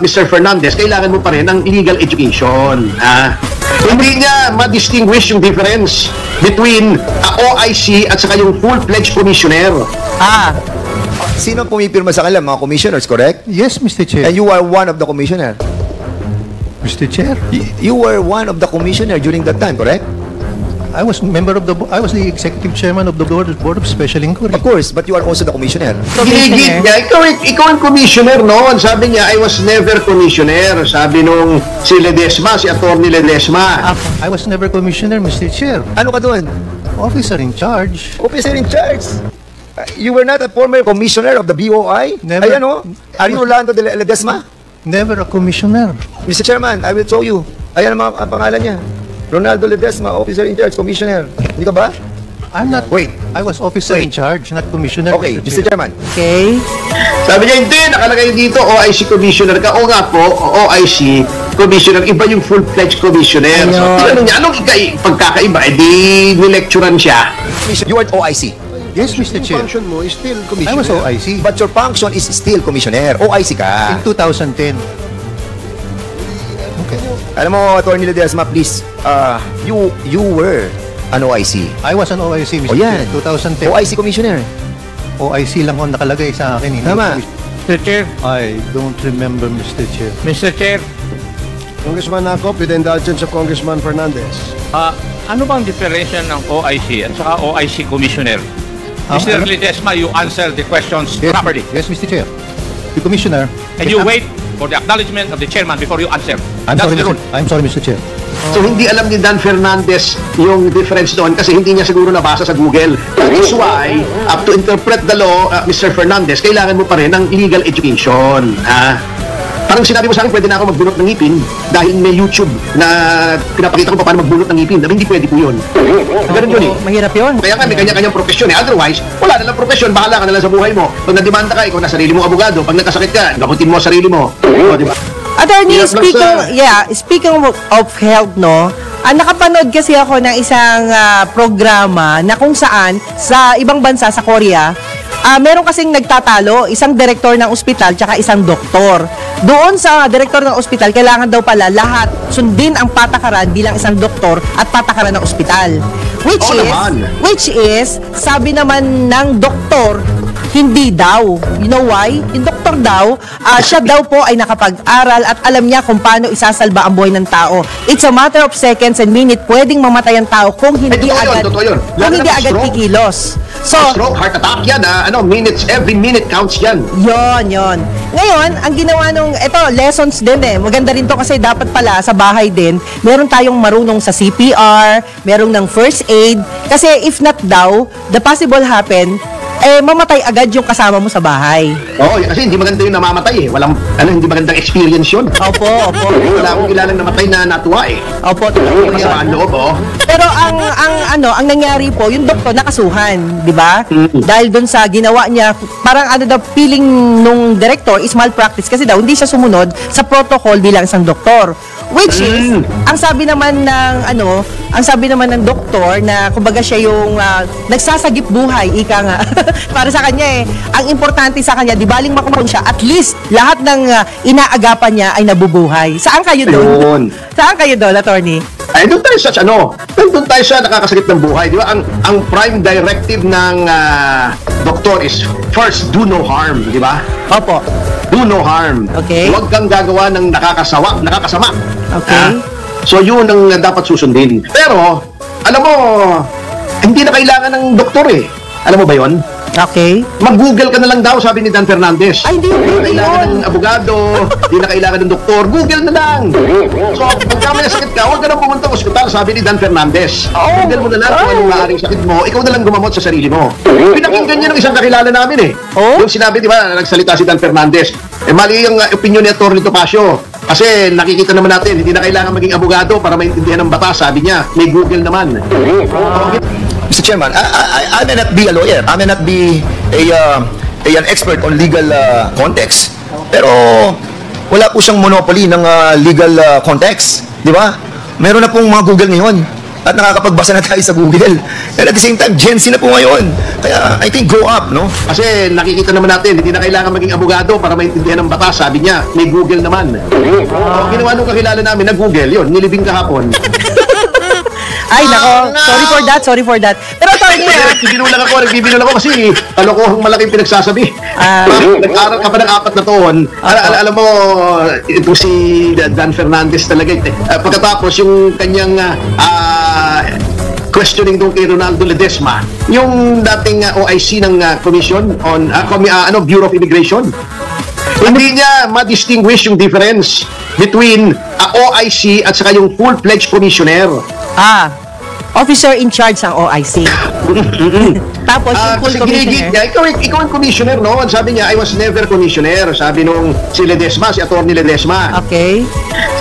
Mr. Fernandez, kailangan mo pa rin ng legal education. Hindi niya ma-distinguish yung difference between OIC at saka yung full-fledged commissioner. Sino pumipirma sa kanila? Mga commissioners, correct? Yes, Mr. Chair. And you are one of the commissioner. Mr. Chair, You were one of the commissioner during that time, correct? I was the executive chairman of the board of special inquiry. Of course, but you are also the commissioner. Ginigit niya, ikaw ang commissioner noon. Sabi niya, I was never commissioner. Sabi nung si Ledesma, si Atty. Ledesma. I was never commissioner, Mr. Chair. Ano ka doon? Officer in charge. Officer in charge. You were not a former commissioner of the BOI? Never. Ayan o. Are you Rolando de Ledesma? Never a commissioner. Mr. Chairman, I will show you. Ayan ang pangalan niya. Ronaldo Ledesma, officer in charge, commissioner. Hindi ka ba? I'm not. Wait. I was officer in charge, not commissioner. Okay, Mr. Chairman. Okay. Sabi niya, hindi, nakalagay dito, OIC commissioner ka. O nga po, OIC commissioner, iba yung full-fledged commissioner. So, tinanong niya, anong pagkakaiba? Eh, di nilecturean siya. You are OIC. Yes, Mr. Chair. Function mo is still I commissioner. was OIC. But your function is still commissioner. OIC ka. In 2010. Okay. Alam mo, Atty. Ledesma, please. You were an OIC. I was an OIC, Mr. O yan. Chair. 2010. OIC commissioner. OIC lang ho nakalagay sa akin. Hindi Tama. Mr. Chair, I don't remember, Mr. Chair. Mr. Chair, Congressman Acop, with the indulgence of Congressman Fernandez. ano bang diferensya ng OIC at saka OIC Commissioner? Mr. ano? Ledesma, you answer the questions properly. Yes, Mr. Chair. The Commissioner. And you wait for the acknowledgement of the chairman before you answer. I'm That's sorry, the rule. I'm sorry, Mr. Chair. So, hindi alam ni Dan Fernandez yung difference doon kasi hindi niya siguro nabasa sa Google. That is why, to interpret the law, Mr. Fernandez, kailangan mo pa rin ng legal education. Parang sinabi mo sa akin, pwede na ako magbunot ng ngipin dahil may YouTube na pinapakita ko pa paano magbunot ng ngipin. Hindi pwede po yun. Ganun yun eh. Mahirap yun. Kaya nga, may kanya-kanyang profesyon eh. Otherwise, wala na lang profesyon. Bahala ka na lang sa buhay mo. Pag nademanda ka, ikaw na sarili mong abogado. Pag nagkasakit ka, gamutin mo sarili mo. O, di ba? Attorney, Hirap lang speaking of health, no, nakapanood kasi ako ng isang programa na kung saan sa ibang bansa, sa Korea, meron kasing nagtatalo, isang direktor ng ospital tsaka isang doktor. Doon sa direktor ng ospital, kailangan daw pala lahat sundin ang patakaran bilang isang doktor at patakaran ng ospital. Which is, sabi naman ng doktor, hindi daw. You know why? Yung doktor daw, siya daw po ay nakapag-aral at alam niya kung paano isasalba ang buhay ng tao. It's a matter of seconds and minutes, pwedeng mamatay ang tao kung hindi Totoo yun. kung hindi agad kikilos. So, stroke, heart attack yan, minutes, every minute counts yan. yon. Ngayon, ang ginawa nung, lessons din eh. Maganda rin to kasi dapat pala sa bahay din, meron tayong marunong sa CPR, merong ng first aid. Kasi if not daw, the possible happen, mamatay agad yung kasama mo sa bahay. Oo, kasi hindi maganda yung namamatay eh. Hindi magandang experience yun. Opo. Wala akong kilalang namatay na natuwa eh. Opo, totoo yun. Masama ang loob, Pero ang nangyari po, yung doktor nakasuhan, di ba? Dahil dun sa ginawa niya, parang feeling nung director is malpractice kasi daw hindi siya sumunod sa protocol bilang isang doktor. Which is, ang sabi naman ng doktor na kumbaga siya yung nagsasagip buhay, ika nga. Para sa kanya ang importante sa kanya, di baling makumaroon siya, at least lahat ng inaagapan niya ay nabubuhay. Saan kayo doon? Saan kayo doon, attorney? Ay, doon tayo sa nakakasakit ng buhay, di ba? Ang prime directive ng doktor is first, do no harm, di ba? Opo. Do no harm. Okay. Huwag kang gagawa ng nakakasama. Okay. So, yun ang dapat susundin. Pero, alam mo, hindi na kailangan ng doktor eh. Alam mo ba yun? Okay. Mag-google ka na lang daw, sabi ni Dan Fernandez. Ay, hindi kailangan yun. ng abogado, hindi na kailangan ng doktor. Google na lang. So, pagka may sakit ka, huwag ka nang pumunta sa ospital, sabi ni Dan Fernandez. Google mo na lang kung anong maaaring sakit mo. Ikaw na lang gumamot sa sarili mo. Pinakinggan niya ng isang kakilala namin eh. Yung sinabi, di ba, nagsalita si Dan Fernandez. Mali yung opinion ni Atty. Topacio. Kasi nakikita naman natin, hindi na kailangan maging abogado para maintindihan ng batas. Sabi niya, may Google naman. Mr. Chairman, I may not be a lawyer. I may not be an expert on legal context. Pero wala po siyang monopoly ng legal context. Di ba? Meron na pong mga Google ngayon. at nakakapagbasa na tayo sa Google. And at the same time, Gen Z na po ngayon. Kaya I think grow up, no? Kasi nakikita naman natin, hindi na kailangan maging abogado para maintindihan ng batas. Sabi niya, may Google naman. Ginawa nung kakilala namin na Google, yun, nilibing kahapon. Ay, nako. Sorry for that. Pero attorney, Nagbibinulang ako kasi kalokohang malaking pinagsasabi. Nag-aral ka pa ng 4 na taon. Alam mo, ito si Dan Fernandez talaga. Pagkatapos yung kanyang questioning doon kay Ronaldo Ledesma, yung dating OIC ng Commission on Bureau of Immigration. Hindi niya ma-distinguish yung difference between OIC at saka yung full-fledged commissioner. Officer in charge ang OIC. Tapos yung full Kasi commissioner. niya, ikaw ang commissioner noon. Sabi niya, I was never commissioner. Sabi nung si Ledesma, si Atty. Ledesma. Okay.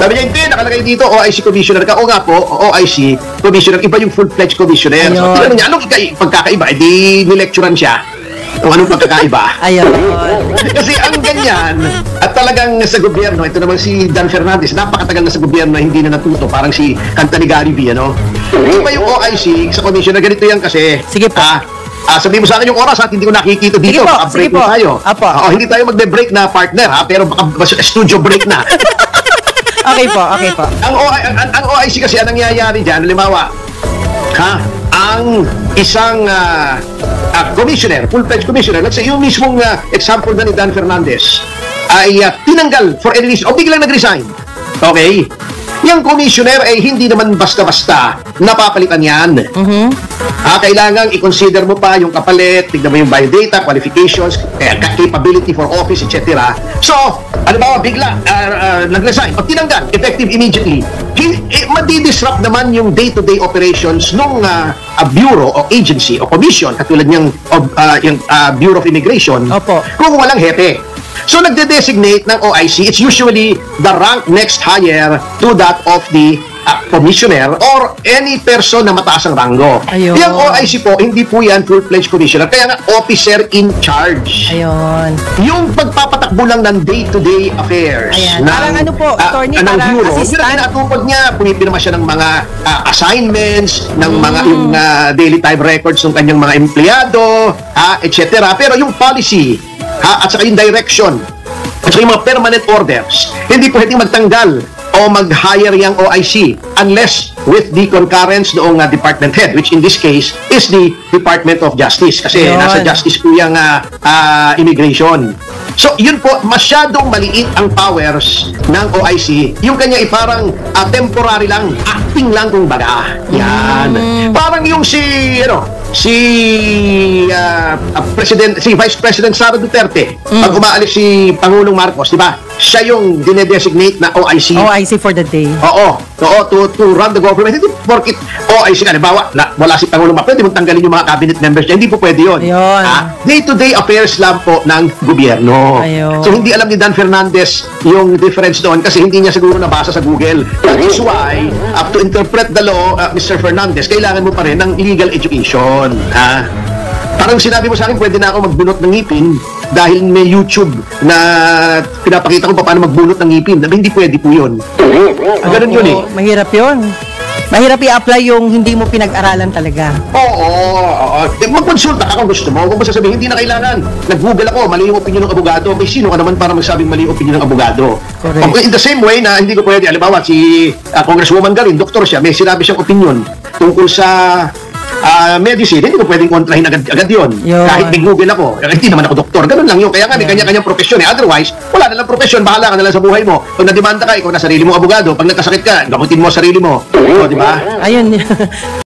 Sabi niya, hindi, nakalagay dito, OIC commissioner ka. O nga po, OIC commissioner. Iba yung full-fledged commissioner. So, Ayun. tingnan niya, anong pagkakaiba? Eh, di nilecturean siya. Kung anong pagkakaiba. Ayun. Kasi ang ganyan, at talagang sa gobyerno, ito naman si Dan Fernandez, napakatagal na sa gobyerno na hindi na natuto, parang si Kanta ni Gary V, ano? Iba yung OIC sa commissioner, ganito yan kasi. Sige po. Sabihin mo sa akin yung oras at hindi ko nakikita dito. Sige po, Baka break sige po. na tayo. Apo. Hindi tayo magbe-break na partner, pero baka studio break na. Okay po. Ang OIC kasi, anong nangyayari dyan, halimbawa, ang isang commissioner, full-fledged commissioner, let's say yung mismong example na ni Dan Fernandez, ay tinanggal for any reason, o biglang nag-resign. Okay? Yung commissioner ay hindi naman basta-basta napapalitan yan. Kailangan i-consider mo pa yung kapalit, tignan mo yung biodata, qualifications, capability for office, etc. So, ano ba, bigla nag-resign o tinanggal, effective immediately. Madi-disrupt naman yung day-to-day operations nung bureau o agency o commission, katulad yung Bureau of Immigration, Opo. kung walang hepe. So, nagde-designate ng OIC, it's usually the rank next higher to that of the commissioner or any person na mataas ang ranggo. Ayun. Yung OIC po, hindi po yan full-fledged commissioner, kaya nga officer in charge. Ayun. Yung pagpapatakbo lang ng day-to-day affairs. Ayan. Parang ano po, attorney, ng parang bureau. assistant. Yung natupad niya, pumipirma siya ng mga assignments, ng mga yung daily time records ng kanyang mga empleyado, etc. Pero yung policy, at saka yung direction, at saka yung mga permanent orders, hindi pwedeng magtanggal o mag-hire yung OIC unless with the concurrence noong department head, which in this case is the Department of Justice. Kasi Ayun. nasa justice po yung immigration. So, yun po, masyadong maliit ang powers ng OIC. Yung kanya parang temporary lang, acting lang kung baga. Yan. Parang yung si Vice President Sara Duterte, pag umaalis si Pangulong Marcos, di ba? Siya yung dinedesignate na OIC. OIC for the day. Oo, to run the government. Hindi porkit OIC, halimbawa, wala si Pangulong Marcos, pwede mong tanggalin yung mga cabinet members niya. Hindi po pwede yun. Ayun. Day-to-day affairs lang po ng gobyerno. Ayun. So, hindi alam ni Dan Fernandez yung difference doon kasi hindi niya siguro nabasa sa Google. That is why, to interpret the law, Mr. Fernandez, kailangan mo pa rin ng legal education. Parang sinabi mo sa akin, pwede na ako magbunot ng ngipin dahil may YouTube na pinapakita ko paano magbunot ng ngipin. Hindi pwede po yun. Ganun yun eh. Mahirap yun. Mahirap i-apply yung hindi mo pinag-aralan talaga. Oo. Magkonsulta ka kung gusto mo. Kung masasabihin, hindi na kailangan. Nag-Google ako, mali yung opinion ng abogado. May sino ka naman para magsabing mali yung opinion ng abogado. Correct. Okay, in the same way na hindi ko pwede, alimbawa, si Congresswoman Garin, doktor siya, may sinabi siyang opinion tungkol sa medicine, hindi ko pwedeng kontrahin agad yun. Kahit may Google ako, hindi naman ako doktor. Ganun lang yun. Kaya nga may kanya-kanyang profesyon. Otherwise, wala na lang profesyon. Bahala ka na lang sa buhay mo. Pag nademanda ka, ikaw na sarili mong abogado. Pag nagkasakit ka, gamutin mo sarili mo. O, di ba? Ayun.